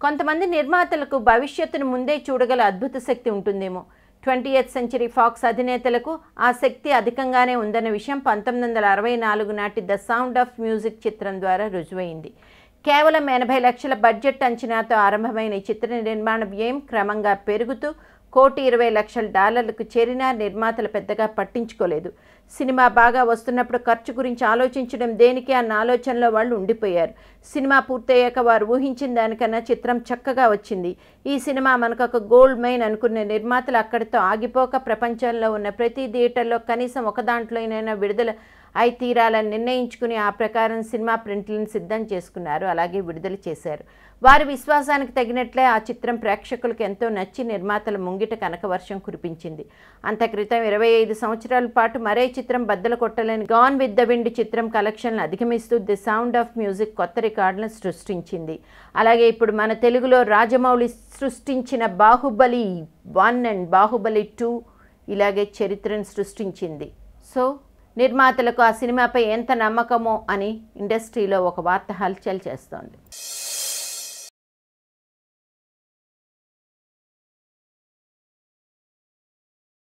కొంతమంది నిర్మాతలకు భవిష్యత్తును ముందే చూడగల అద్భుత శక్తి ఉంటుందేమో. 20th సెంచరీ ఫాక్స్ అధినేతలకు ఆ శక్తి అధికంగానే ఉందన్న విషయం 1964 నాటి ద సౌండ్ ఆఫ్ మ్యూజిక్ చిత్రం ద్వారా రుజువైంది. కేవలం 80 లక్షల బడ్జెట్ అంచనాతో ఆరంభమైన ఈ చిత్ర నిర్మాణ వ్యయం క్రమంగా పెరుగుతూ $1,20,00,000 చేరినా నిర్మాతలు పెద్దగా పట్టించుకోలేదు. సినిమా బాగా వస్తున్నప్పుడు ఖర్చు గురించి ఆలోచించడం దేనికి అన్న ఆలోచనలో వాళ్ళు ఉండిపోయారు. సినిమా పూర్తయ్యాక వారు ఊహించిన దానికన్నా చిత్రం చక్కగా వచ్చింది. ఈ సినిమా మనకొక గోల్డ్ మైన్ అనుకునే నిర్మాతలు అక్కడితో ఆగిపోక ప్రపంచంలో ఉన్న ప్రతి థియేటర్లో కనీసం ఒక దాంట్లోనైనా విడుదల అయి తీరాలని నిర్ణయించుకుని ఆ ప్రకారం సినిమా ప్రింట్లను సిద్ధం చేసుకున్నారు. అలాగే విడుదల చేశారు. వారి విశ్వాసానికి తగినట్లే ఆ చిత్రం ప్రేక్షకులకు ఎంతో నచ్చి నిర్మాతల ముంగిట కనకవర్షం కురిపించింది. అంత క్రితం 25 సంవత్సరాల పాటు మరే చిత్రం బద్దలు కొట్టలేని గాన్ విత్ ద విండ్ చిత్రం కలెక్షన్లు అధిగమిస్తూ ది సౌండ్ ఆఫ్ మ్యూజిక్ కొత్త రికార్డులను సృష్టించింది. అలాగే ఇప్పుడు మన తెలుగులో రాజమౌళి సృష్టించిన బాహుబలి 1 అండ్ బాహుబలి 2 ఇలాగే చరిత్రను సృష్టించింది. సో నిర్మాతలకు ఆ సినిమాపై ఎంత నమ్మకమో అని ఇండస్ట్రీలో ఒక వార్త హల్చల్ చేస్తోంది.